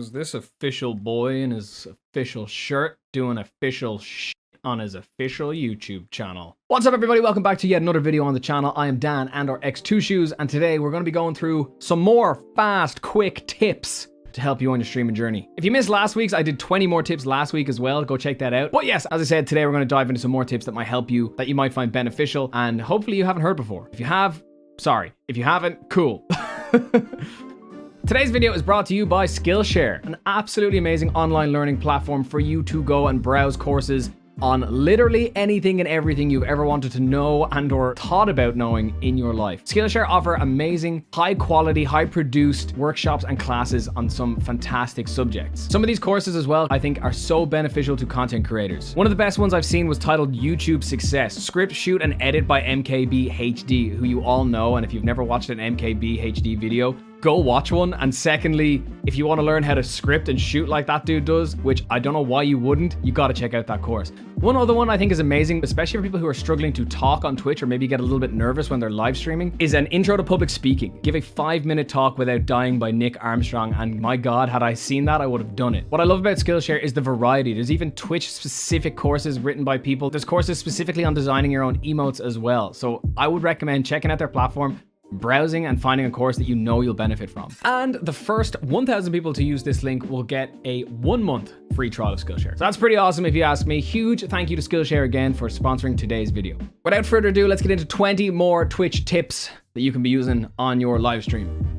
Was this official boy in his official shirt doing official shit on his official YouTube channel? What's up, everybody? Welcome back to yet another video on the channel. I am Dan and our X2 Shoes, and today we're going to be going through some more fast, quick tips to help you on your streaming journey. If you missed last week's, I did 20 more tips last week as well. Go check that out. But yes, as I said, today we're going to dive into some more tips that might help you, that you might find beneficial, and hopefully you haven't heard before. If you have, sorry. If you haven't, cool. Today's video is brought to you by Skillshare, an absolutely amazing online learning platform for you to go and browse courses on literally anything and everything you've ever wanted to know and or thought about knowing in your life. Skillshare offer amazing, high quality, high produced workshops and classes on some fantastic subjects. Some of these courses as well, I think, are so beneficial to content creators. One of the best ones I've seen was titled YouTube Success, Script, Shoot and Edit by MKBHD, who you all know, and if you've never watched an MKBHD video, go watch one. And secondly, if you want to learn how to script and shoot like that dude does, which I don't know why you wouldn't, you got to check out that course. One other one I think is amazing, especially for people who are struggling to talk on Twitch or maybe get a little bit nervous when they're live streaming, is an intro to public speaking. Give a 5-minute talk without dying by Nick Armstrong. And my God, had I seen that, I would have done it. What I love about Skillshare is the variety. There's even Twitch specific courses written by people. There's courses specifically on designing your own emotes as well. So I would recommend checking out their platform, browsing and finding a course that you know you'll benefit from. And the first 1,000 people to use this link will get a 1-month free trial of Skillshare. So that's pretty awesome if you ask me. Huge thank you to Skillshare again for sponsoring today's video. Without further ado, let's get into 20 more Twitch tips that you can be using on your live stream.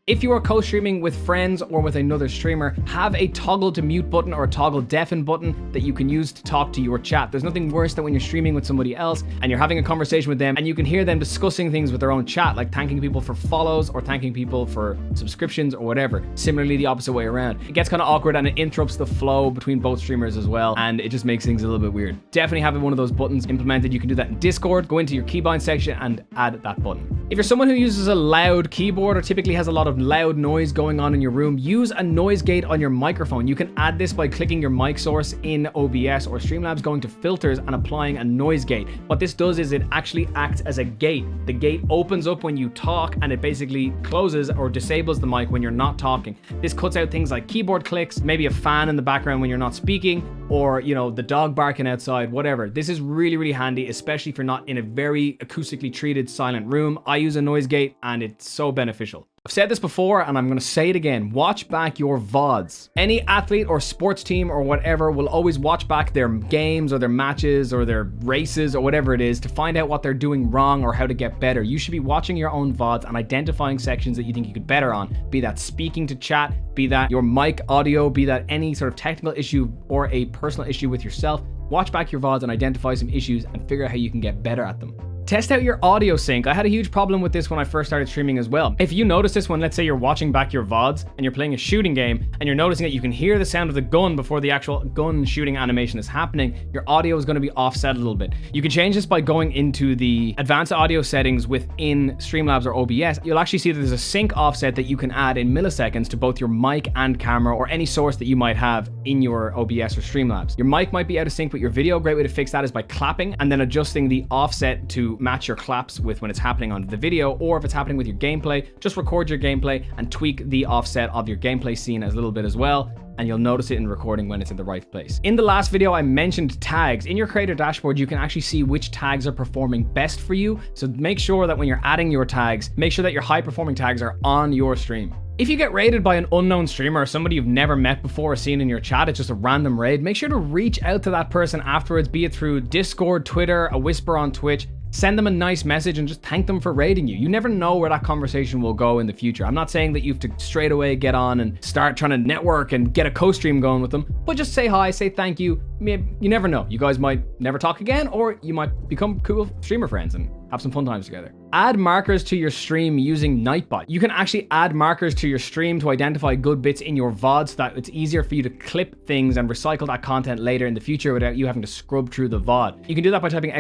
If you are co-streaming with friends or with another streamer, have a toggle to mute button or a toggle deafen button that you can use to talk to your chat. There's nothing worse than when you're streaming with somebody else and you're having a conversation with them and you can hear them discussing things with their own chat, like thanking people for follows or thanking people for subscriptions or whatever. Similarly, the opposite way around. It gets kind of awkward and it interrupts the flow between both streamers as well, and it just makes things a little bit weird. Definitely having one of those buttons implemented. You can do that in Discord. Go into your keybind section and add that button. If you're someone who uses a loud keyboard or typically has a lot of loud noise going on in your room, use a noise gate on your microphone. You can add this by clicking your mic source in OBS or Streamlabs, going to filters and applying a noise gate. What this does is it actually acts as a gate. The gate opens up when you talk and it basically closes or disables the mic when you're not talking. This cuts out things like keyboard clicks, maybe a fan in the background when you're not speaking, or you know, the dog barking outside, whatever. This is really, really handy, especially if you're not in a very acoustically treated silent room. I use a noise gate and it's so beneficial. I've said this before and I'm going to say it again. Watch back your VODs. Any athlete or sports team or whatever will always watch back their games or their matches or their races or whatever it is to find out what they're doing wrong or how to get better. You should be watching your own VODs and identifying sections that you think you could better on. Be that speaking to chat, be that your mic audio, be that any sort of technical issue or a personal issue with yourself. Watch back your VODs and identify some issues and figure out how you can get better at them. Test out your audio sync. I had a huge problem with this when I first started streaming as well. If you notice this when, let's say, you're watching back your VODs and you're playing a shooting game and you're noticing that you can hear the sound of the gun before the actual gun shooting animation is happening, your audio is going to be offset a little bit. You can change this by going into the advanced audio settings within Streamlabs or OBS. You'll actually see that there's a sync offset that you can add in milliseconds to both your mic and camera or any source that you might have in your OBS or Streamlabs. Your mic might be out of sync with your video. A great way to fix that is by clapping and then adjusting the offset to match your claps with when it's happening on the video, or if it's happening with your gameplay, just record your gameplay and tweak the offset of your gameplay scene a little bit as well, and you'll notice it in recording when it's in the right place. In the last video, I mentioned tags. In your creator dashboard, you can actually see which tags are performing best for you. So make sure that when you're adding your tags, make sure that your high performing tags are on your stream. If you get raided by an unknown streamer or somebody you've never met before or seen in your chat, it's just a random raid, make sure to reach out to that person afterwards, be it through Discord, Twitter, a whisper on Twitch. Send them a nice message and just thank them for raiding you. You never know where that conversation will go in the future. I'm not saying that you have to straight away get on and start trying to network and get a co-stream going with them, but just say hi, say thank you. You never know. You guys might never talk again, or you might become cool streamer friends and have some fun times together. Add markers to your stream using Nightbot. You can actually add markers to your stream to identify good bits in your VOD so that it's easier for you to clip things and recycle that content later in the future without you having to scrub through the VOD. You can do that by typing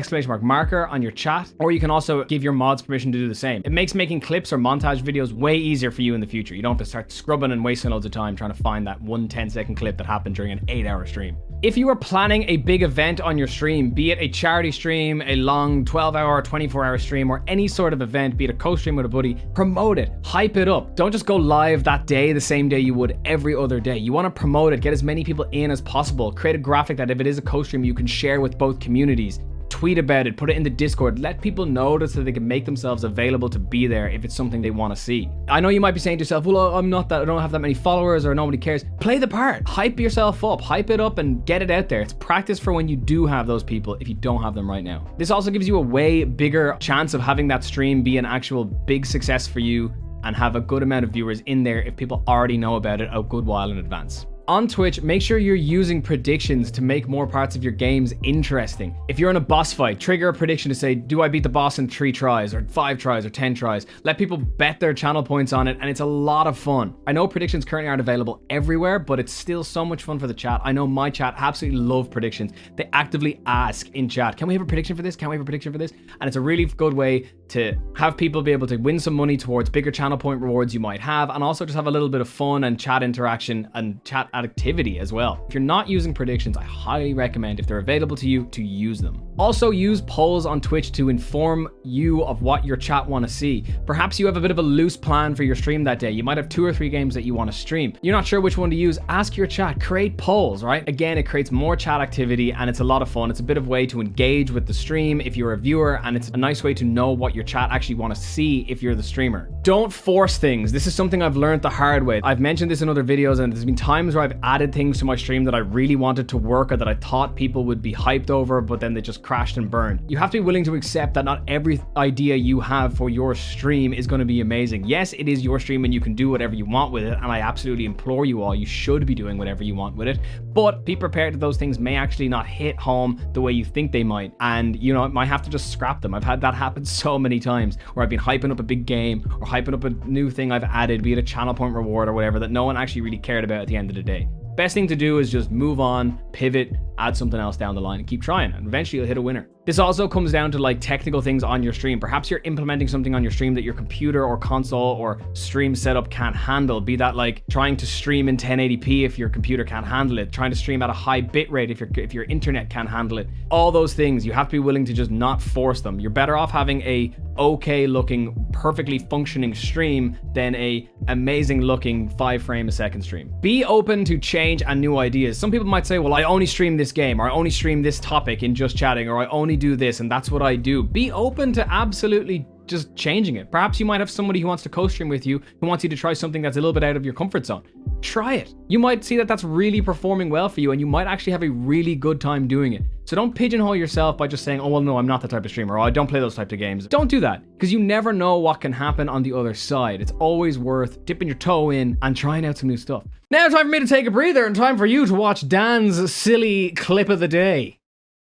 !marker on your chat, or you can also give your mods permission to do the same. It makes making clips or montage videos way easier for you in the future. You don't have to start scrubbing and wasting loads of time trying to find that 1 10-second clip that happened during an 8-hour stream. If you are planning a big event on your stream, be it a charity stream, a long 12-hour, 24-hour stream, or any sort of event, be it a co-stream with a buddy, promote it, hype it up. Don't just go live that day, the same day you would every other day. You want to promote it, get as many people in as possible, create a graphic that if it is a co-stream, you can share with both communities. Tweet about it, put it in the Discord, let people know so they can make themselves available to be there if it's something they want to see. I know you might be saying to yourself, well, I don't have that many followers or nobody cares. Play the part, hype yourself up, hype it up and get it out there. It's practice for when you do have those people if you don't have them right now. This also gives you a way bigger chance of having that stream be an actual big success for you and have a good amount of viewers in there if people already know about it a good while in advance. On Twitch, make sure you're using predictions to make more parts of your games interesting. If you're in a boss fight, trigger a prediction to say, do I beat the boss in 3 tries or 5 tries or 10 tries? Let people bet their channel points on it, and it's a lot of fun. I know predictions currently aren't available everywhere, but it's still so much fun for the chat. I know my chat absolutely love predictions. They actively ask in chat, can we have a prediction for this? Can we have a prediction for this? And it's a really good way to have people be able to win some money towards bigger channel point rewards you might have, and also just have a little bit of fun and chat interaction and chat activity as well. If you're not using predictions, I highly recommend, if they're available to you, to use them. Also use polls on Twitch to inform you of what your chat want to see. Perhaps you have a bit of a loose plan for your stream that day. You might have 2 or 3 games that you want to stream. You're not sure which one to use. Ask your chat, create polls, right? Again, it creates more chat activity and it's a lot of fun. It's a bit of a way to engage with the stream if you're a viewer, and it's a nice way to know what your chat actually want to see if you're the streamer. Don't force things. This is something I've learned the hard way. I've mentioned this in other videos, and there's been times where I've added things to my stream that I really wanted to work or that I thought people would be hyped over, but then they just crashed and burned. You have to be willing to accept that not every idea you have for your stream is going to be amazing. Yes, it is your stream and you can do whatever you want with it, and I absolutely implore you all, you should be doing whatever you want with it, but be prepared that those things may actually not hit home the way you think they might, and you know, it might have to just scrap them. I've had that happen so many times where I've been hyping up a big game or hyping up a new thing I've added, be it a channel point reward or whatever, that no one actually really cared about at the end of the day. Best thing to do is just move on, pivot, add something else down the line and keep trying, and eventually you'll hit a winner. This also comes down to like technical things on your stream. Perhaps you're implementing something on your stream that your computer or console or stream setup can't handle. Be that like trying to stream in 1080p if your computer can't handle it, trying to stream at a high bit rate if your internet can't handle it. All those things, you have to be willing to just not force them. You're better off having a okay looking, perfectly functioning stream than a amazing looking 5 frame a second stream. Be open to change and new ideas. Some people might say, well, I only stream this game, or I only stream this topic in just chatting, or I only do this and that's what I do. Be open to absolutely just changing it. Perhaps you might have somebody who wants to co-stream with you, who wants you to try something that's a little bit out of your comfort zone. Try it. You might see that that's really performing well for you, and you might actually have a really good time doing it. So don't pigeonhole yourself by just saying, oh, well, no, I'm not the type of streamer, or I don't play those types of games. Don't do that, because you never know what can happen on the other side. It's always worth dipping your toe in and trying out some new stuff. Now time for me to take a breather and time for you to watch Dan's silly clip of the day.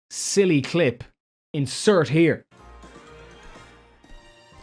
Silly clip. Insert here.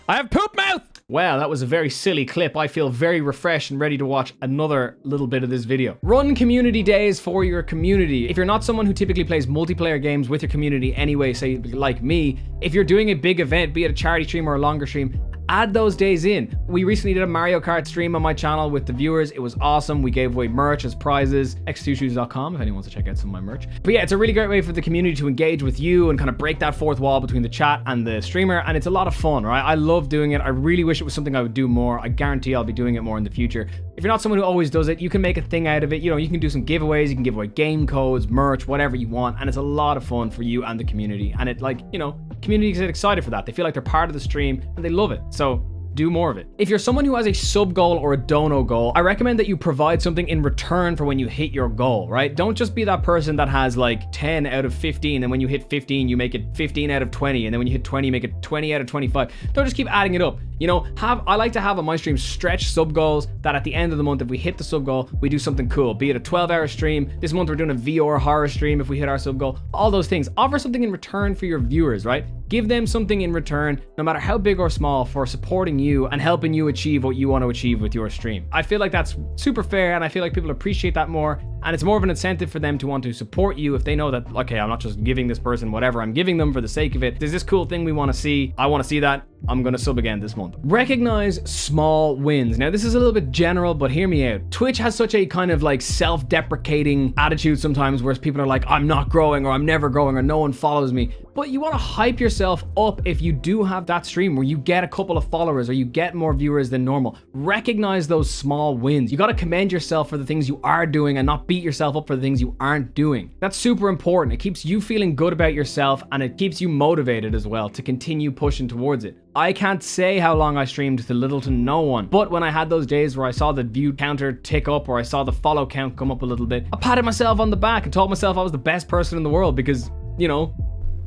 I have poop mouth! Well, that was a very silly clip. I feel very refreshed and ready to watch another little bit of this video. Run community days for your community. If you're not someone who typically plays multiplayer games with your community anyway, say like me, if you're doing a big event, be it a charity stream or a longer stream, add those days in. We recently did a Mario Kart stream on my channel with the viewers. It was awesome. We gave away merch as prizes. x2shoes.com if anyone wants to check out some of my merch. But yeah, it's a really great way for the community to engage with you and kind of break that fourth wall between the chat and the streamer, and it's a lot of fun, right? I love doing it. I really wish it was something I would do more. I guarantee I'll be doing it more in the future. If you're not someone who always does it, you can make a thing out of it. You know, you can do some giveaways, you can give away game codes, merch, whatever you want, and it's a lot of fun for you and the community. And it, like, you know, community get excited for that. They feel like they're part of the stream and they love it. So do more of it. If you're someone who has a sub goal or a dono goal, I recommend that you provide something in return for when you hit your goal, right? Don't just be that person that has like 10 out of 15, and when you hit 15, you make it 15 out of 20, and then when you hit 20, you make it 20 out of 25. Don't just keep adding it up. You know, I like to have on my stream stretch sub goals that at the end of the month, if we hit the sub goal, we do something cool. Be it a 12-hour stream. This month we're doing a VR horror stream if we hit our sub goal. All those things. Offer something in return for your viewers, right? Give them something in return, no matter how big or small, for supporting you and helping you achieve what you want to achieve with your stream. I feel like that's super fair, and I feel like people appreciate that more, and it's more of an incentive for them to want to support you if they know that, okay, I'm not just giving this person whatever I'm giving them for the sake of it. There's this cool thing we want to see. I want to see that. I'm gonna sub again this month. Recognize small wins. Now, this is a little bit general, but hear me out. Twitch has such a kind of like self-deprecating attitude sometimes where people are like, I'm not growing, or I'm never growing, or no one follows me. But you want to hype yourself up if you do have that stream where you get a couple of followers or you get more viewers than normal. Recognize those small wins. You got to commend yourself for the things you are doing and not beat yourself up for the things you aren't doing. That's super important. It keeps you feeling good about yourself, and it keeps you motivated as well to continue pushing towards it. I can't say how long I streamed to little to no one, but when I had those days where I saw the view counter tick up or I saw the follow count come up a little bit, I patted myself on the back and told myself I was the best person in the world because, you know,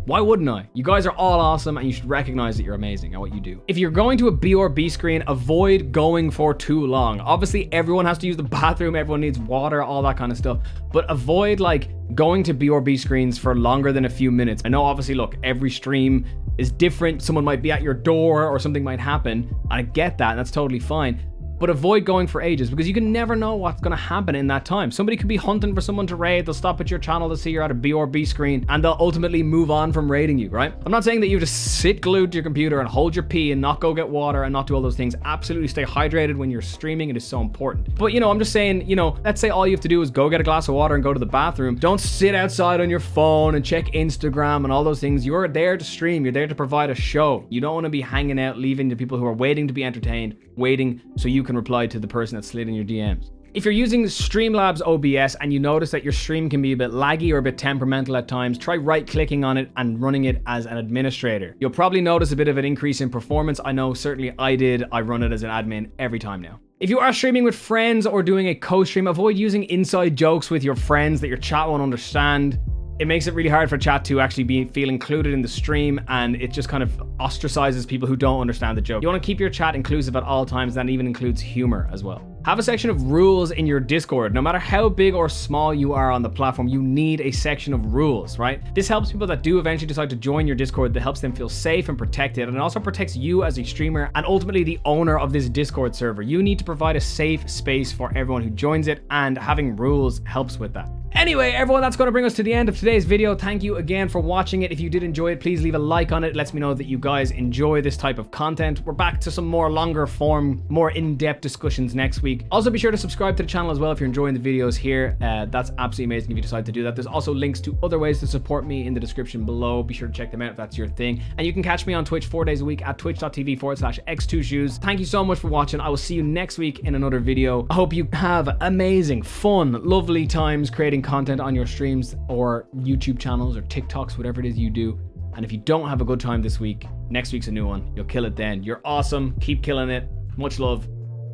why wouldn't I? You guys are all awesome and you should recognize that you're amazing at what you do. If you're going to a B or B screen, avoid going for too long. Obviously, everyone has to use the bathroom, everyone needs water, all that kind of stuff. But avoid like going to B or B screens for longer than a few minutes. I know obviously, look, every stream is different. Someone might be at your door or something might happen. And I get that, and that's totally fine. But avoid going for ages because you can never know what's going to happen in that time. Somebody could be hunting for someone to raid. They'll stop at your channel to see you're at a B or B screen and they'll ultimately move on from raiding you, right? I'm not saying that you have to sit glued to your computer and hold your pee and not go get water and not do all those things. Absolutely stay hydrated when you're streaming. It is so important. But, you know, I'm just saying, you know, let's say all you have to do is go get a glass of water and go to the bathroom. Don't sit outside on your phone and check Instagram and all those things. You're there to stream. You're there to provide a show. You don't want to be hanging out, leaving the people who are waiting to be entertained, waiting so you can reply to the person that slid in your DMs. If you're using Streamlabs OBS and you notice that your stream can be a bit laggy or a bit temperamental at times, try right-clicking on it and running it as an administrator. You'll probably notice a bit of an increase in performance. I know certainly I did. I run it as an admin every time now. If you are streaming with friends or doing a co-stream, avoid using inside jokes with your friends that your chat won't understand. It makes it really hard for chat to actually feel included in the stream, and it just kind of ostracizes people who don't understand the joke. You want to keep your chat inclusive at all times. That even includes humor as well. Have a section of rules in your Discord. No matter how big or small you are on the platform, you need a section of rules, right? This helps people that do eventually decide to join your Discord. That helps them feel safe and protected, and it also protects you as a streamer and ultimately the owner of this Discord server. You need to provide a safe space for everyone who joins it, and having rules helps with that. Anyway, everyone, that's going to bring us to the end of today's video. Thank you again for watching it. If you did enjoy it, please leave a like on it. It lets me know that you guys enjoy this type of content. We're back to some more longer form, more in-depth discussions next week. Also, be sure to subscribe to the channel as well if you're enjoying the videos here. That's absolutely amazing if you decide to do that. There's also links to other ways to support me in the description below. Be sure to check them out if that's your thing. And you can catch me on Twitch 4 days a week at twitch.tv/x2shoes. Thank you so much for watching. I will see you next week in another video. I hope you have amazing, fun, lovely times creating content on your streams or YouTube channels or TikToks, whatever it is you do. And if you don't have a good time this week, next week's a new one. You'll kill it then. You're awesome. Keep killing it. Much love.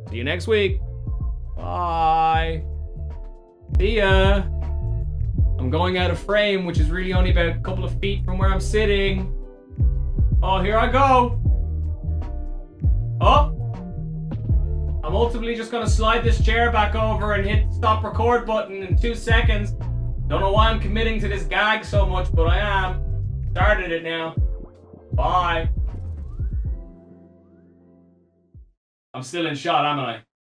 See you next week. Bye. See ya. I'm going out of frame, which is really only about a couple of feet from where I'm sitting. Oh, here I go. Oh. I'm ultimately just gonna slide this chair back over and hit the stop record button in 2 seconds. Don't know why I'm committing to this gag so much, but I am. Started it now. Bye. I'm still in shot, am I?